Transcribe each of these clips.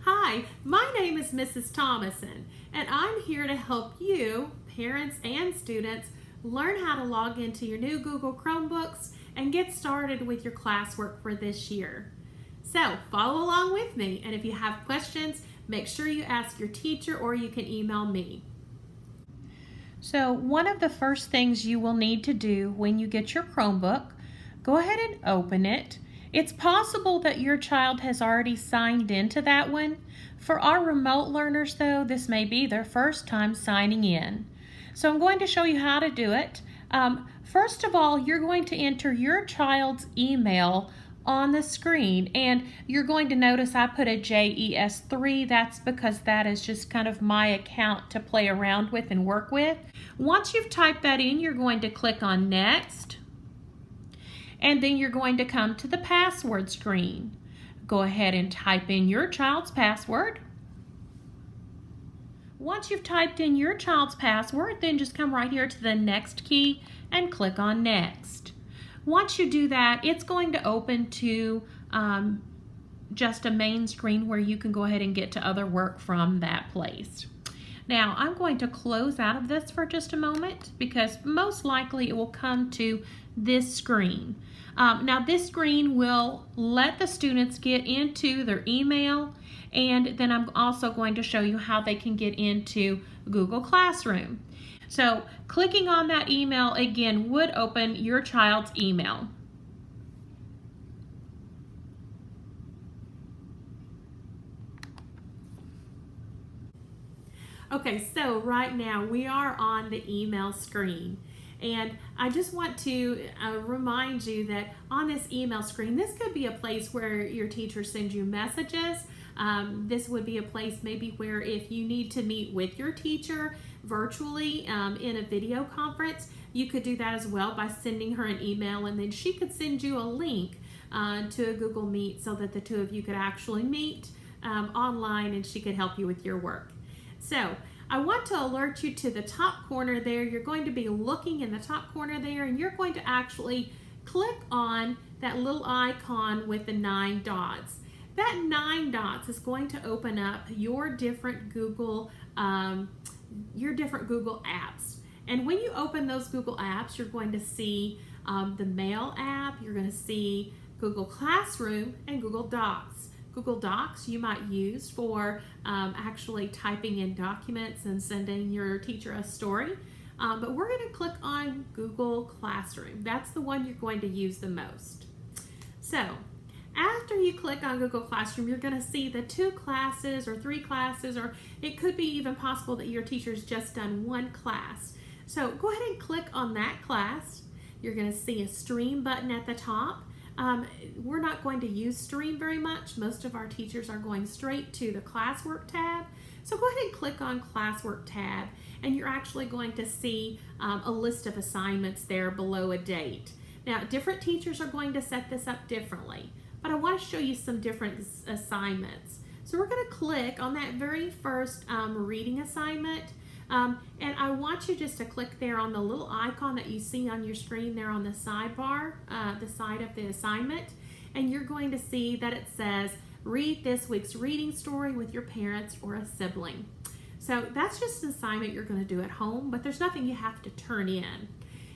Hi, my name is Mrs. Thomason, and I'm here to help you, parents and students, learn how to log into your new Google Chromebooks and get started with your classwork for this year. So follow along with me, and if you have questions, make sure you ask your teacher or you can email me. So one of the first things you will need to do when you get your Chromebook, go ahead and open it. It's possible that your child has already signed into that one. For our remote learners though, this may be their first time signing in. So I'm going to show you how to do it. First of all, you're going to enter your child's email on the screen, and you're going to notice I put a JES3. That's because that is just kind of my account to play around with and work with. Once you've typed that in, you're going to click on Next, and then you're going to come to the password screen. Go ahead and type in your child's password. Once you've typed in your child's password, then just come right here to the Next key and click on Next. Once you do that, it's going to open to just a main screen where you can go ahead and get to other work from that place. Now, I'm going to close out of this for just a moment because most likely it will come to this screen. Now, this screen will let the students get into their email, and then I'm also going to show you how they can get into Google Classroom. So clicking on that email again would open your child's email. Okay, so right now we are on the email screen, and I just want to remind you that on this email screen, this could be a place where your teacher sends you messages. This would be a place maybe where if you need to meet with your teacher virtually in a video conference, you could do that as well by sending her an email, and then she could send you a link to a Google Meet so that the two of you could actually meet online and she could help you with your work. So I want to alert you to the top corner there. You're going to be looking in the top corner there, and you're going to actually click on that little icon with the 9 dots. That 9 dots is going to open up your different Google apps. And when you open those Google apps, you're going to see the Mail app, you're going to see Google Classroom, and Google Docs. Google Docs you might use for actually typing in documents and sending your teacher a story. But we're going to click on Google Classroom. That's the one you're going to use the most. So after you click on Google Classroom, you're going to see the 2 classes or 3 classes, or it could be even possible that your teacher's just done 1 class. So go ahead and click on that class. You're going to see a Stream button at the top. We're not going to use Stream very much. Most of our teachers are going straight to the Classwork tab. So go ahead and click on Classwork tab, and you're actually going to see a list of assignments there below a date. Now, different teachers are going to set this up differently, but I want to show you some different assignments. So we're going to click on that very first reading assignment, and I want you just to click there on the little icon that you see on your screen there on the sidebar, the side of the assignment, and you're going to see that it says, read this week's reading story with your parents or a sibling. So that's just an assignment you're going to do at home, but there's nothing you have to turn in.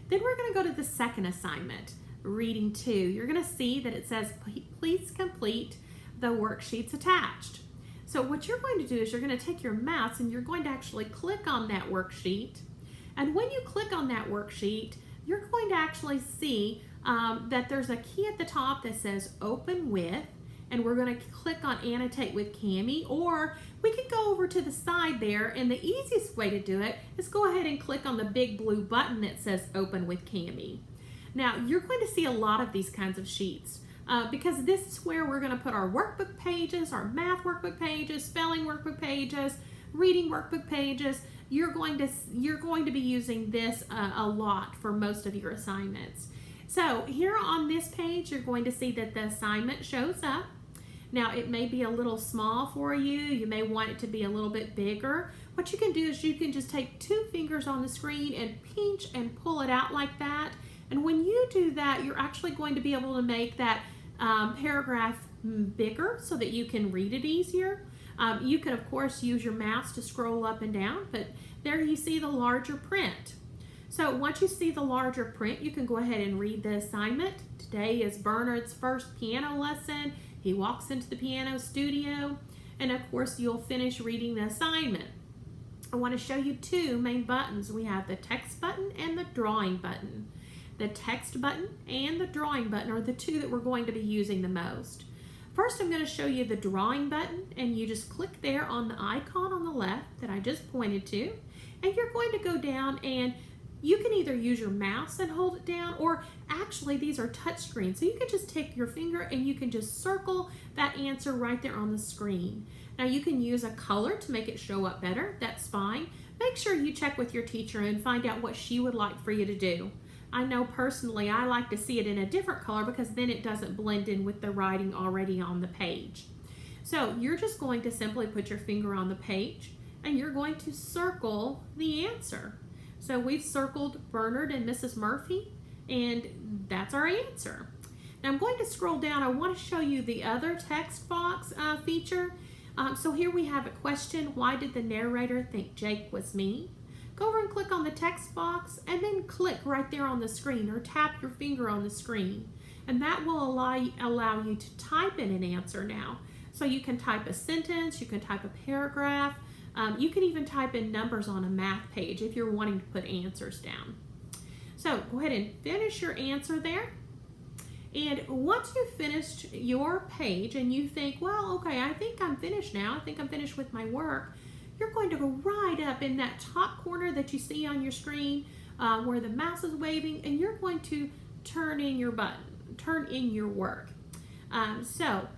Then we're going to go to the second assignment, Reading 2. You're going to see that it says, please complete the worksheets attached. So what you're going to do is you're going to take your mouse and you're going to actually click on that worksheet. And when you click on that worksheet, you're going to actually see that there's a key at the top that says Open With, and we're going to click on Annotate with Cami, or we could go over to the side there, and the easiest way to do it is go ahead and click on the big blue button that says Open with Cami. Now, you're going to see a lot of these kinds of sheets because this is where we're going to put our workbook pages, our math workbook pages, spelling workbook pages, reading workbook pages. You're going to be using this a lot for most of your assignments. So here on this page, you're going to see that the assignment shows up. Now, it may be a little small for you. You may want it to be a little bit bigger. What you can do is you can just take 2 fingers on the screen and pinch and pull it out like that. And when you do that, you're actually going to be able to make that paragraph bigger so that you can read it easier. You can, of course, use your mouse to scroll up and down, but there you see the larger print. So once you see the larger print, you can go ahead and read the assignment. Today is Bernard's first piano lesson. He walks into the piano studio, and of course, you'll finish reading the assignment. I want to show you two main buttons. We have the text button and the drawing button. The text button and the drawing button are the two that we're going to be using the most. First, I'm going to show you the drawing button, and you just click there on the icon on the left that I just pointed to, and you're going to go down, and you can either use your mouse and hold it down, or actually these are touch screens, so you can just take your finger and you can just circle that answer right there on the screen. Now you can use a color to make it show up better, that's fine. Make sure you check with your teacher and find out what she would like for you to do. I know personally I like to see it in a different color because then it doesn't blend in with the writing already on the page. So you're just going to simply put your finger on the page and you're going to circle the answer. So we've circled Bernard and Mrs. Murphy, and that's our answer. Now I'm going to scroll down. I want to show you the other text box feature. So here we have a question: why did the narrator think Jake was mean? Go over and click on the text box and then click right there on the screen, or tap your finger on the screen. And that will allow you to type in an answer now. So you can type a sentence, you can type a paragraph, you can even type in numbers on a math page if you're wanting to put answers down. So go ahead and finish your answer there. And once you've finished your page and you think, well, okay, I think I'm finished now, I think I'm finished with my work, you're going to go right up in that top corner that you see on your screen where the mouse is waving, and you're going to turn in your button, turn in your work. So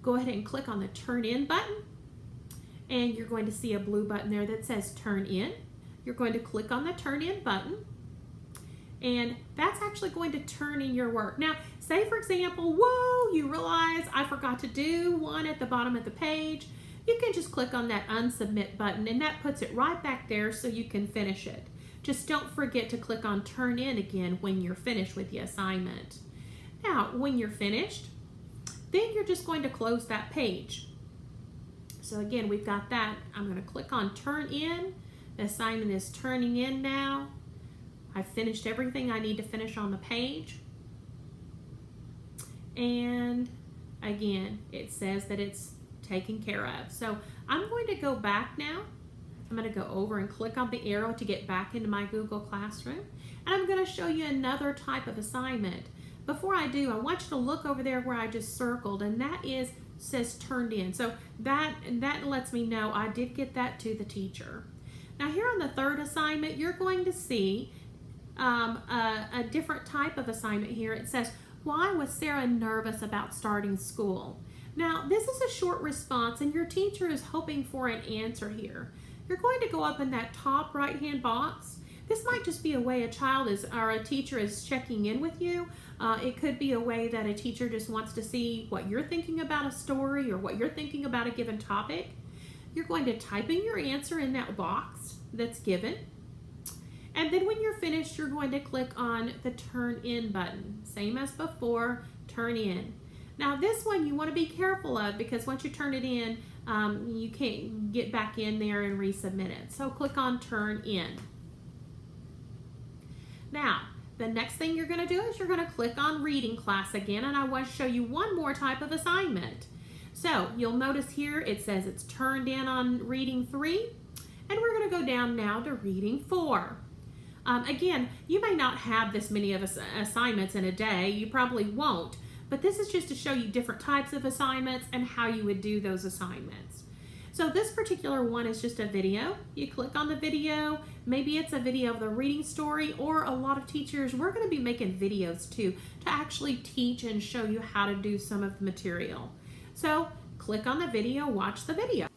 go ahead and click on the turn in button, and you're going to see a blue button there that says turn in. You're going to click on the turn in button, and that's actually going to turn in your work. Now, say for example, whoa, you realize I forgot to do one at the bottom of the page. You can just click on that unsubmit button, and that puts it right back there so you can finish it. Just don't forget to click on turn in again when you're finished with the assignment. Now, when you're finished, then you're just going to close that page. So again, we've got that. I'm going to click on turn in. The assignment is turning in now. I've finished everything I need to finish on the page. And again, it says that it's taken care of. So I'm going to go back now. I'm going to go over and click on the arrow to get back into my Google Classroom. And I'm going to show you another type of assignment. Before I do, I want you to look over there where I just circled, and that says turned in. So that lets me know I did get that to the teacher. Now here on the third assignment, you're going to see a different type of assignment here. It says, why was Sarah nervous about starting school? Now, this is a short response, and your teacher is hoping for an answer here. You're going to go up in that top right-hand box. This might just be a way a child is, or a teacher is checking in with you. It could be a way that a teacher just wants to see what you're thinking about a story or what you're thinking about a given topic. You're going to type in your answer in that box that's given. And then when you're finished, you're going to click on the turn in button. Same as before, turn in. Now this one you want to be careful of, because once you turn it in, you can't get back in there and resubmit it. So click on turn in. Now, the next thing you're going to do is you're going to click on reading class again, and I want to show you one more type of assignment. So you'll notice here it says it's turned in on reading 3, and we're going to go down now to reading 4. Again, you may not have this many of assignments in a day. You probably won't. But this is just to show you different types of assignments and how you would do those assignments. So this particular one is just a video. You click on the video. Maybe it's a video of the reading story, or a lot of teachers, we're going to be making videos too to actually teach and show you how to do some of the material. So click on the video, watch the video.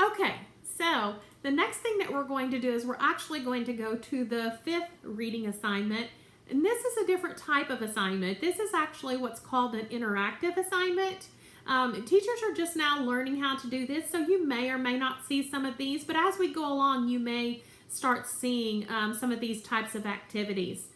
Okay, so the next thing that we're going to do is we're actually going to go to the 5th reading assignment. And this is a different type of assignment. This is actually what's called an interactive assignment. Teachers are just now learning how to do this, so you may or may not see some of these, but as we go along, you may start seeing some of these types of activities.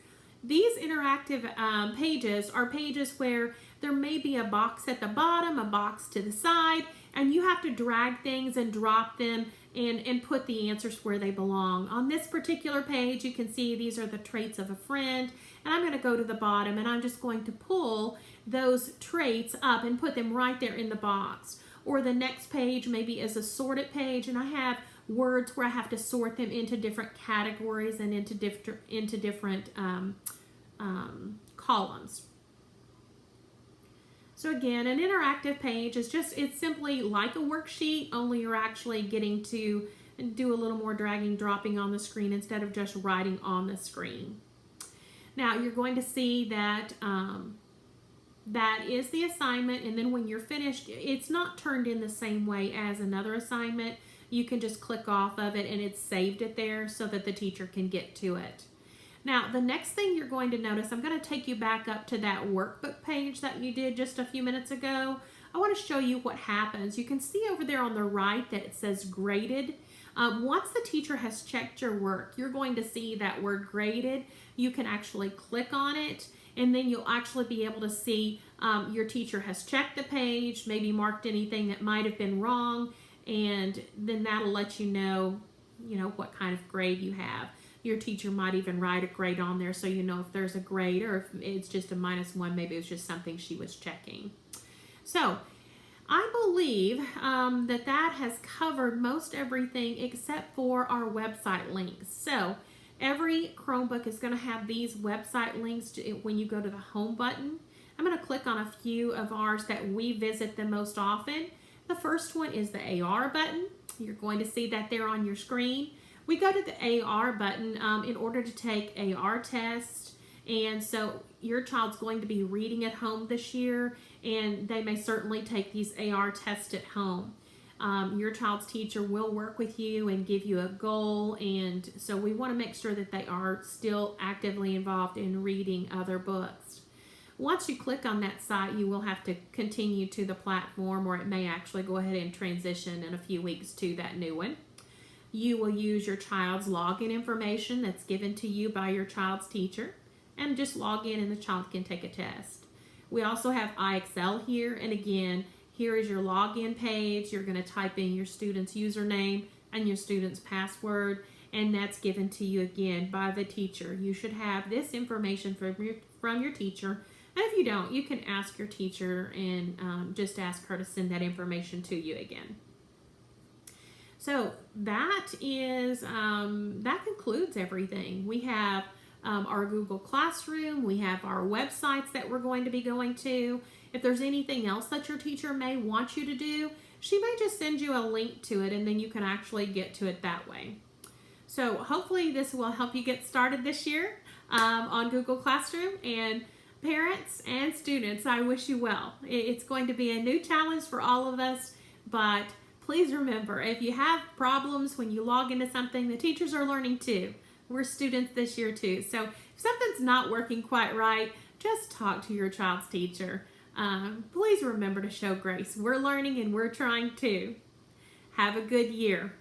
These interactive pages are pages where there may be a box at the bottom, a box to the side, and you have to drag things and drop them and put the answers where they belong. On this particular page, you can see these are the traits of a friend, and I'm going to go to the bottom and I'm just going to pull those traits up and put them right there in the box. Or the next page maybe is a sorted page, and I have words where I have to sort them into different categories and into different columns. So again, an interactive page is it's simply like a worksheet, only you're actually getting to do a little more dragging, dropping on the screen instead of just writing on the screen. Now you're going to see that that is the assignment, and then when you're finished, it's not turned in the same way as another assignment. You can just click off of it and it's saved it there so that the teacher can get to it. Now, the next thing you're going to notice, I'm going to take you back up to that workbook page that you did just a few minutes ago. I want to show you what happens. You can see over there on the right that it says graded. Once the teacher has checked your work, you're going to see that word graded. You can actually click on it, and then you'll actually be able to see your teacher has checked the page, maybe marked anything that might have been wrong, and then that'll let you know what kind of grade you have. Your teacher might even write a grade on there so you know if there's a grade or if it's just a -1, maybe it was just something she was checking. So I believe that has covered most everything except for our website links. So every Chromebook is going to have these website links when you go to the home button. I'm going to click on a few of ours that we visit the most often. The first one is the AR button. You're going to see that there on your screen. We go to the AR button in order to take AR tests, and so your child's going to be reading at home this year, and they may certainly take these AR tests at home. Your child's teacher will work with you and give you a goal, and so we want to make sure that they are still actively involved in reading other books. Once you click on that site, you will have to continue to the platform, or it may actually go ahead and transition in a few weeks to that new one. You will use your child's login information that's given to you by your child's teacher, and just log in and the child can take a test. We also have IXL here, and again, here is your login page. You're going to type in your student's username and your student's password, and that's given to you again by the teacher. You should have this information from your teacher, and if you don't, you can ask your teacher and just ask her to send that information to you again. So that concludes everything. We have our Google Classroom. We have our websites that we're going to be going to. If there's anything else that your teacher may want you to do, she may just send you a link to it, and then you can actually get to it that way. So hopefully this will help you get started this year on Google Classroom. And parents and students, I wish you well. It's going to be a new challenge for all of us, but please remember, if you have problems when you log into something, the teachers are learning too. We're students this year too. So if something's not working quite right, just talk to your child's teacher. Please remember to show grace. We're learning and we're trying too. Have a good year.